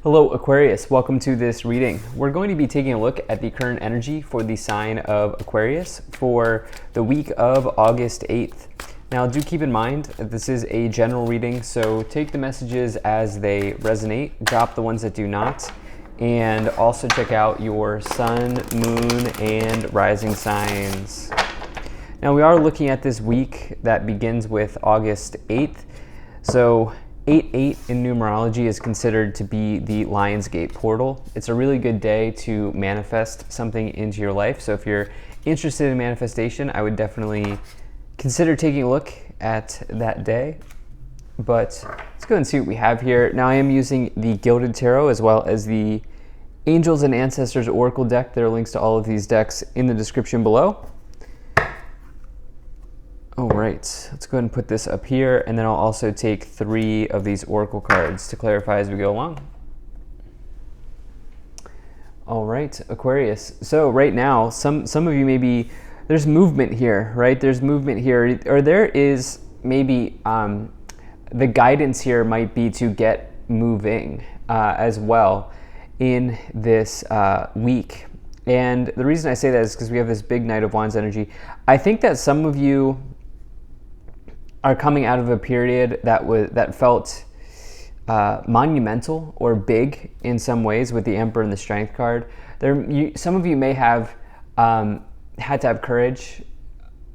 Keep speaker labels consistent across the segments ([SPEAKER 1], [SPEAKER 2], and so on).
[SPEAKER 1] Hello Aquarius, welcome to this reading. We're going to be taking a look at the current energy for the sign of Aquarius for the week of August 8th. Now do keep in mind that this is a general reading, so take the messages as they resonate, drop the ones that do not, and also check out your sun, moon, and rising signs. Now we are looking at this week that begins with August 8th. So 8-8 in numerology is considered to be the Lionsgate portal. It's a really good day to manifest something into your life. So if you're interested in manifestation, I would definitely consider taking a look at that day. But let's go and see what we have here. Now I am using the Gilded Tarot as well as the Angels and Ancestors Oracle deck. There are links to all of these decks in the description below. All right, let's go ahead and put this up here, and then I'll also take 3 of these oracle cards to clarify as we go along. All right, Aquarius. So right now, some of you maybe, there's movement here, right? There's movement here, or there is maybe the guidance here might be to get moving as well in this week. And the reason I say that is because we have this big Knight of Wands energy. I think that some of you are coming out of a period that felt monumental or big in some ways with the Emperor and the Strength card. Some of you may have had to have courage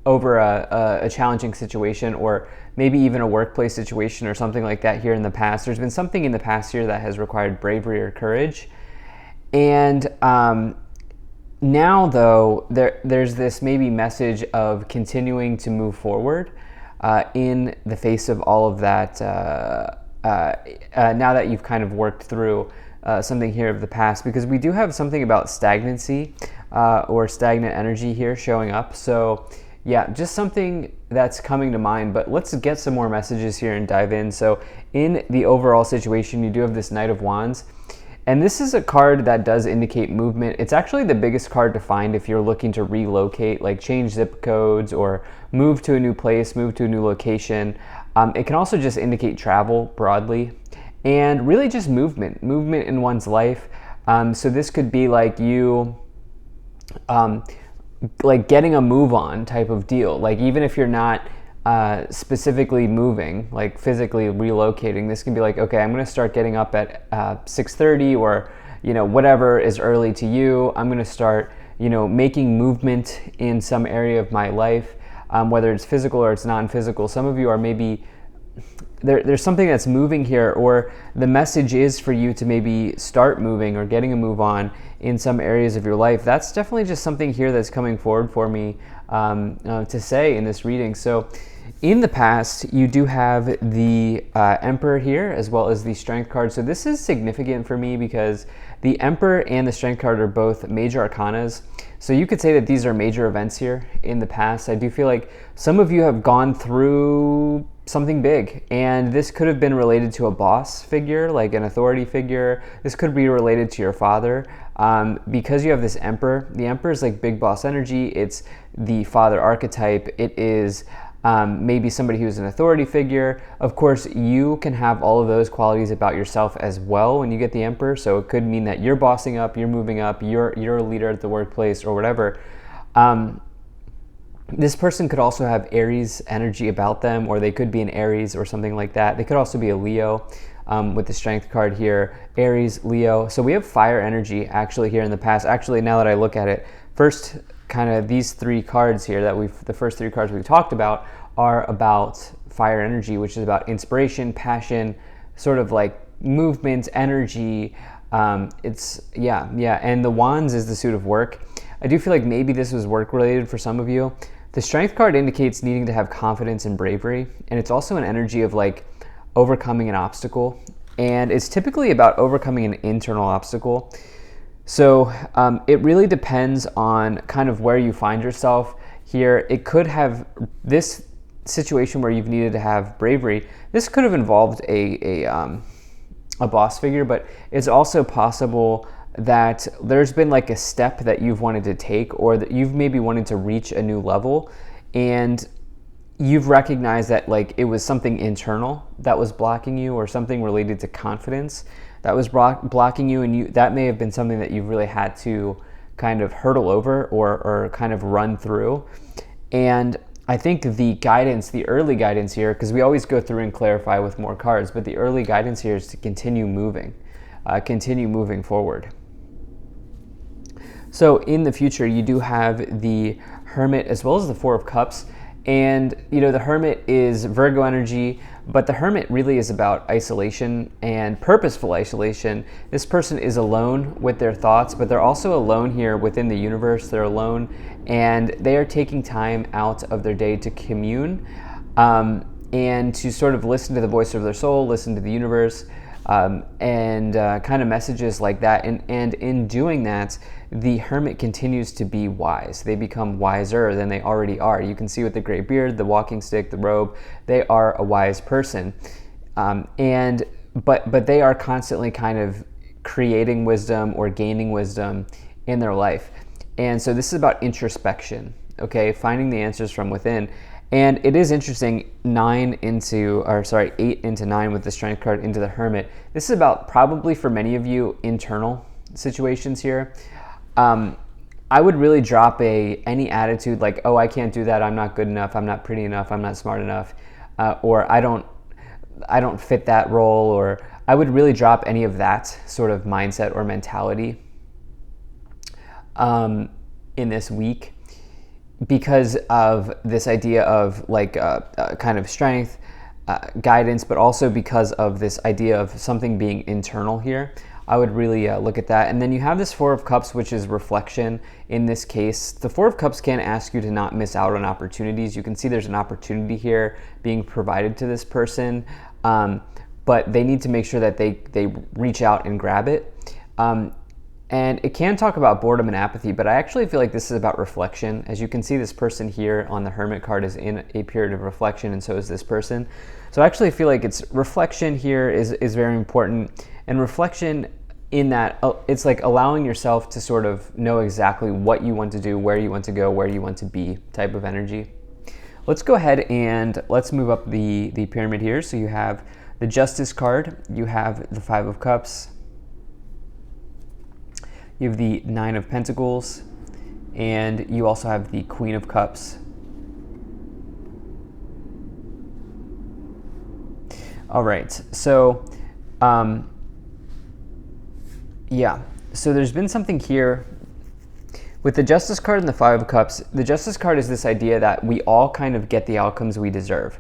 [SPEAKER 1] over a challenging situation, or maybe even a workplace situation or something like that here in the past. There's been something in the past year that has required bravery or courage. And now, though, there's this maybe message of continuing to move forward in the face of all of that, now that you've kind of worked through something here of the past, because we do have something about stagnancy or stagnant energy here showing up. So yeah, just something that's coming to mind, but let's get some more messages here and dive in. So in the overall situation, you do have this Knight of Wands. And this is a card that does indicate movement. It's actually the biggest card to find if you're looking to relocate, like change zip codes or move to a new place, move to a new location. It can also just indicate travel broadly and really just movement in one's life. So this could be like you, like getting a move on type of deal. Like even if you're not specifically moving, like physically relocating, this can be like, okay, I'm going to start getting up at 6:30, or whatever is early to you. I'm going to start making movement in some area of my life, whether it's physical or it's non-physical. Some of you are maybe there's something that's moving here, or the message is for you to maybe start moving or getting a move on in some areas of your life. That's definitely just something here that's coming forward for me to say in this reading. So in the past, you do have the Emperor here as well as the Strength card. So this is significant for me because the Emperor and the Strength card are both major arcanas. So you could say that these are major events here in the past. I do feel like some of you have gone through something big, and this could have been related to a boss figure, like an authority figure. This could be related to your father. Because you have this Emperor, the Emperor is like big boss energy. It's the father archetype. It is maybe somebody who's an authority figure. Of course, you can have all of those qualities about yourself as well when you get the Emperor. So it could mean that you're bossing up, you're moving up, you're a leader at the workplace or whatever. This person could also have Aries energy about them, or they could be an Aries or something like that. They could also be a Leo with the Strength card here. Aries, Leo. So we have fire energy actually here in the past. Actually, now that I look at it, first kind of these 3 cards here the first 3 cards we've talked about are about fire energy, which is about inspiration, passion, sort of like movement, energy. And the Wands is the suit of work. I do feel like maybe this was work related for some of you. The Strength card indicates needing to have confidence and bravery, and it's also an energy of like overcoming an obstacle, and it's typically about overcoming an internal obstacle. So it really depends on kind of where you find yourself here. It could have this situation where you've needed to have bravery. This could have involved a boss figure, but it's also possible that there's been like a step that you've wanted to take, or that you've maybe wanted to reach a new level, and you've recognized that like it was something internal that was blocking you, or something related to confidence that was blocking you, and that may have been something that you've really had to kind of hurdle over or kind of run through. And I think the guidance, the early guidance here, because we always go through and clarify with more cards, but the early guidance here is to continue moving forward. So in the future, you do have the Hermit as well as the Four of Cups. And, the Hermit is Virgo energy, but the Hermit really is about isolation and purposeful isolation. This person is alone with their thoughts, but they're also alone here within the universe. They're alone, and they are taking time out of their day to commune and to sort of listen to the voice of their soul, listen to the universe, and kind of messages like that. And in doing that, the Hermit continues to be wise. They become wiser than they already are. You can see with the gray beard, the walking stick, the robe, they are a wise person. But they are constantly kind of creating wisdom or gaining wisdom in their life. And so this is about introspection, okay? Finding the answers from within. And it is interesting, 8 into 9 with the Strength card into the Hermit. This is about, probably for many of you, internal situations here. I would really drop any attitude like, oh, I can't do that, I'm not good enough, I'm not pretty enough, I'm not smart enough, or I don't fit that role, or I would really drop any of that sort of mindset or mentality in this week, because of this idea of like kind of strength, guidance, but also because of this idea of something being internal here. I would really look at that. And then you have this Four of Cups, which is reflection. In this case, the Four of Cups can ask you to not miss out on opportunities. You can see there's an opportunity here being provided to this person, but they need to make sure that they reach out and grab it. And it can talk about boredom and apathy, but I actually feel like this is about reflection. As you can see, this person here on the Hermit card is in a period of reflection, and so is this person. So I actually feel like it's reflection here is very important. And reflection in that, it's like allowing yourself to sort of know exactly what you want to do, where you want to go, where you want to be type of energy. Let's go ahead and let's move up the pyramid here. So you have the Justice card, you have the Five of Cups, you have the Nine of Pentacles, and you also have the Queen of Cups. All right, so so there's been something here with the Justice card and the Five of Cups. The Justice card is this idea that we all kind of get the outcomes we deserve.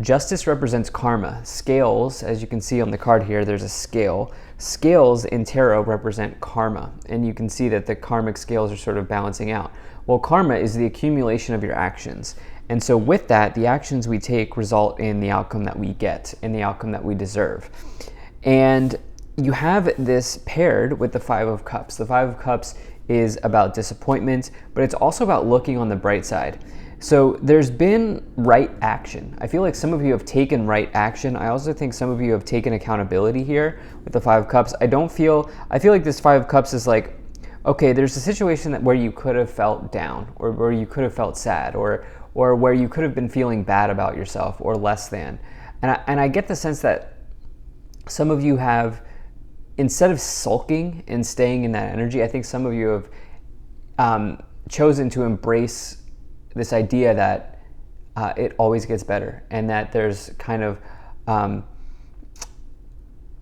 [SPEAKER 1] Justice represents karma. Scales, as you can see on the card here, there's a scale. Scales in tarot represent karma, and you can see that the karmic scales are sort of balancing out. Well, karma is the accumulation of your actions. And so with that, the actions we take result in the outcome that we get, in the outcome that we deserve. And you have this paired with the Five of Cups. The Five of Cups is about disappointment, but it's also about looking on the bright side. So there's been right action. I feel like some of you have taken right action. I also think some of you have taken accountability here with the Five of Cups. I feel like this Five of Cups is like, okay, there's a situation where you could have felt down, or where you could have felt sad, or where you could have been feeling bad about yourself or less than. And I get the sense that some of you have, instead of sulking and staying in that energy, I think some of you have chosen to embrace this idea that it always gets better, and that there's kind of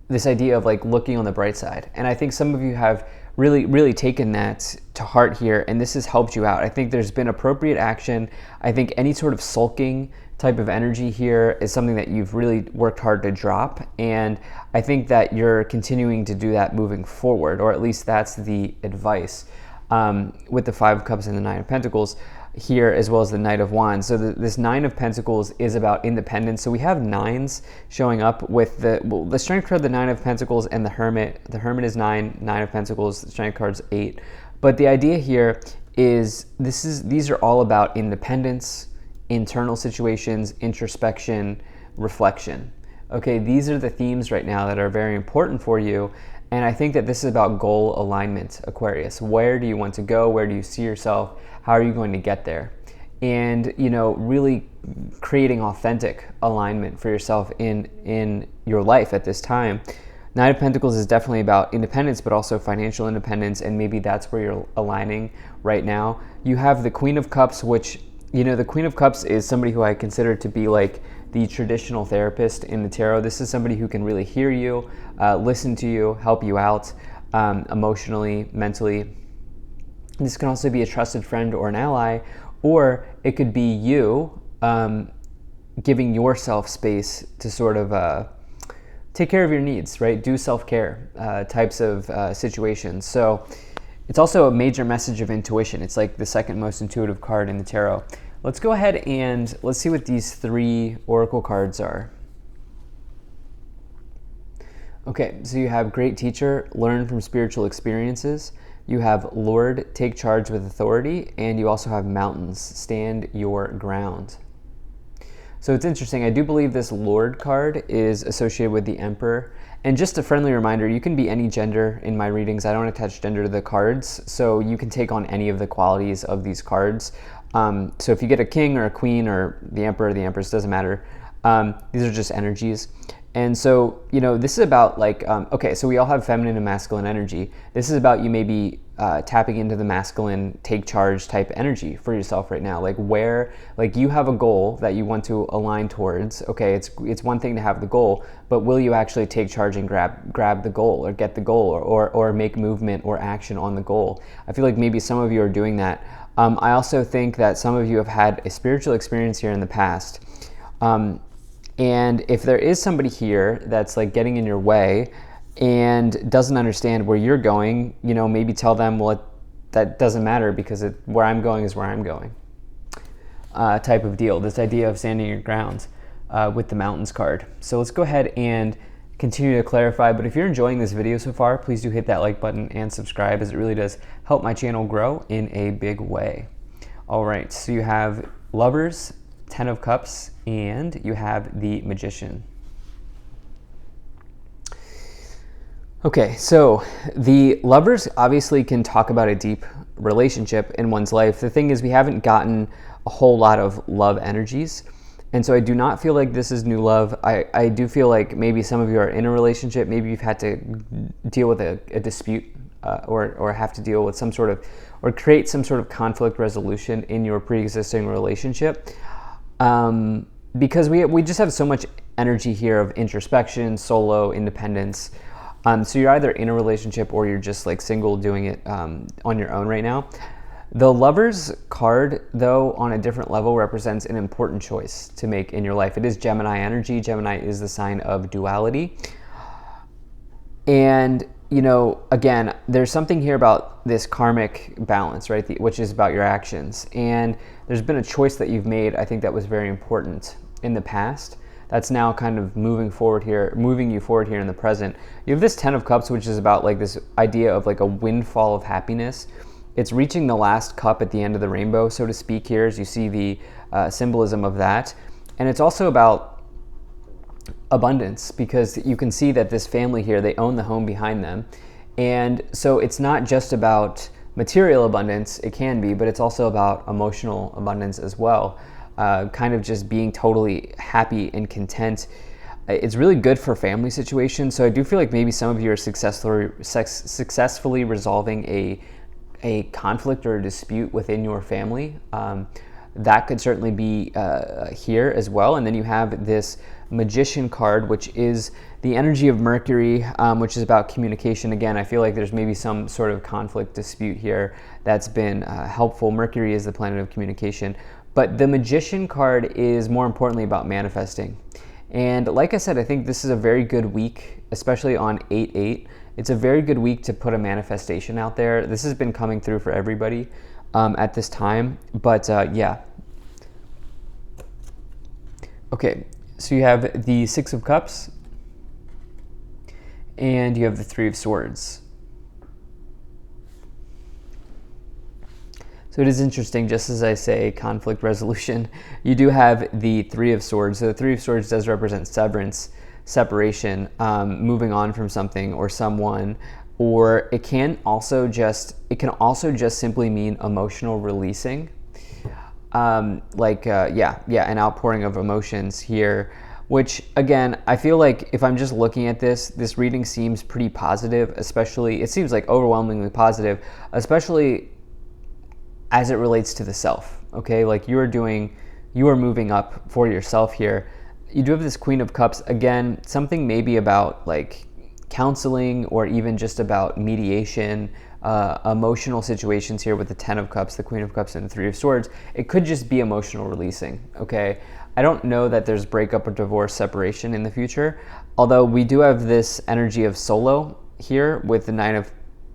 [SPEAKER 1] this idea of like looking on the bright side. And I think some of you have really taken that to heart here, and this has helped you out. I think there's been appropriate action. I think any sort of sulking type of energy here is something that you've really worked hard to drop, and I think that you're continuing to do that moving forward, or at least that's the advice with the Five of Cups and the Nine of Pentacles here, as well as the Knight of Wands. So this Nine of Pentacles is about independence. So we have nines showing up with the Strength card, the Nine of Pentacles, and the Hermit. The Hermit is 9, Nine of Pentacles, the Strength card's 8. But the idea here is these are all about independence, internal situations, introspection, reflection. Okay, these are the themes right now that are very important for you. And I think that this is about goal alignment, Aquarius. Where do you want to go? Where do you see yourself? How are you going to get there? And, really creating authentic alignment for yourself in your life at this time. Nine of Pentacles is definitely about independence, but also financial independence, and maybe that's where you're aligning right now. You have the Queen of Cups, which, you know, the Queen of Cups is somebody who I consider to be like the traditional therapist in the tarot. This is somebody who can really hear you, listen to you, help you out emotionally, mentally. This can also be a trusted friend or an ally, or it could be you giving yourself space to sort of take care of your needs, right? Do self-care types of situations. So it's also a major message of intuition. It's like the second most intuitive card in the tarot. Let's go ahead and let's see what these 3 oracle cards are. Okay, so you have Great Teacher, learn from spiritual experiences. You have Lord, take charge with authority. And you also have Mountains, stand your ground. So it's interesting. I do believe this Lord card is associated with the Emperor. And just a friendly reminder, you can be any gender in my readings. I don't attach gender to the cards, so you can take on any of the qualities of these cards. So if you get a king or a queen or the Emperor or the Empress, doesn't matter. These are just energies. And so, you know, this is about like, okay, so we all have feminine and masculine energy. This is about you maybe tapping into the masculine take charge type energy for yourself right now. Like where, like you have a goal that you want to align towards. Okay, it's one thing to have the goal, but will you actually take charge and grab the goal or get the goal or make movement or action on the goal? I feel like maybe some of you are doing that. I also think that some of you have had a spiritual experience here in the past. And if there is somebody here that's like getting in your way and doesn't understand where you're going, you know, maybe tell them, well, that doesn't matter because where I'm going is where I'm going, type of deal. This idea of standing your ground with the Mountains card. So let's go ahead and continue to clarify. But if you're enjoying this video so far, please do hit that like button and subscribe, as it really does help my channel grow in a big way. All right, so you have Lovers, 10 of Cups, and you have the Magician. Okay, so the Lovers obviously can talk about a deep relationship in one's life. The thing is, we haven't gotten a whole lot of love energies. And so I do not feel like this is new love. I do feel like maybe some of you are in a relationship. Maybe you've had to deal with a dispute or have to deal with some sort of, or create some sort of conflict resolution in your pre-existing relationship. Because we just have so much energy here of introspection, solo, independence. So you're either in a relationship or you're just like single doing it on your own right now. The Lovers card, though, on a different level represents an important choice to make in your life. It is Gemini energy. Gemini is the sign of duality. And, you know, again, there's something here about this karmic balance, right? Which is about your actions. And there's been a choice that you've made, I think, that was very important in the past. That's now kind of moving you forward here in the present. You have this 10 of Cups, which is about like this idea of like a windfall of happiness. It's reaching the last cup at the end of the rainbow, so to speak, here, as you see the symbolism of that. And it's also about abundance, because you can see that this family here, they own the home behind them. And so it's not just about material abundance, it can be, but it's also about emotional abundance as well. Kind of just being totally happy and content. It's really good for family situations. So I do feel like maybe some of you are successfully resolving a conflict or a dispute within your family. That could certainly be here as well. And then you have this Magician card, which is the energy of Mercury, which is about communication. Again, I feel like there's maybe some sort of conflict dispute here that's been helpful. Mercury is the planet of communication. But the Magician card is more importantly about manifesting. And like I said, I think this is a very good week, especially on 8/8. It's a very good week to put a manifestation out there. This has been coming through for everybody at this time. But yeah. Okay, so you have the 6 of Cups and you have the 3 of Swords. So it is interesting, just as I say, conflict resolution, you do have the 3 of Swords. So the 3 of Swords does represent severance, separation, moving on from something or someone, or it can also just simply mean emotional releasing, an outpouring of emotions here, which again, I feel like if I'm just looking at this reading seems pretty positive, especially, it seems like overwhelmingly positive, especially as it relates to the self, okay? Like you are moving up for yourself here. You do have this Queen of Cups, again, something maybe about like counseling or even just about mediation, emotional situations here with the Ten of Cups, the Queen of Cups, and the Three of Swords. It could just be emotional releasing, okay? I don't know that there's breakup or divorce, separation in the future, although we do have this energy of solo here with the Nine of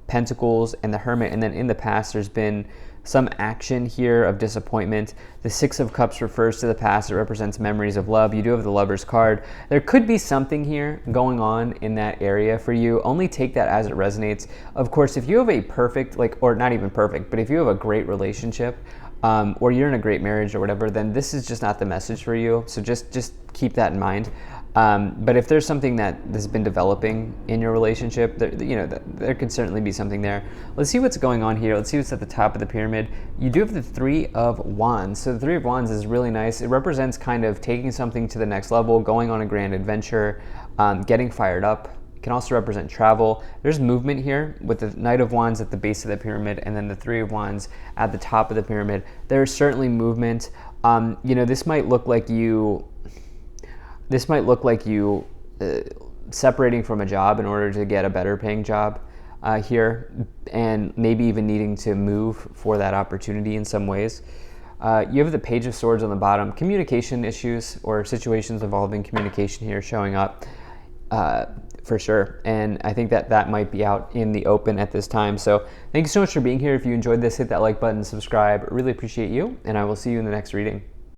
[SPEAKER 1] Pentacles and the Hermit, and then in the past there's been some action here of disappointment. The Six of Cups refers to the past. It represents memories of love. You do have the Lover's card. There could be something here going on in that area for you. Only take that as it resonates. Of course, if you have a perfect, like, or not even perfect, but if you have a great relationship, or you're in a great marriage or whatever, then this is just not the message for you. So just keep that in mind. But if there's something that has been developing in your relationship, there could certainly be something there. Let's see what's going on here. Let's see what's at the top of the pyramid. You do have the Three of Wands. So the Three of Wands is really nice. It represents kind of taking something to the next level, going on a grand adventure, getting fired up. It can also represent travel. There's movement here with the Knight of Wands at the base of the pyramid and then the Three of Wands at the top of the pyramid. There's certainly movement. This might look like you separating from a job in order to get a better paying job here, and maybe even needing to move for that opportunity in some ways. You have the Page of Swords on the bottom. Communication issues or situations involving communication here showing up for sure. And I think that might be out in the open at this time. So thank you so much for being here. If you enjoyed this, hit that like button, subscribe. I really appreciate you, and I will see you in the next reading.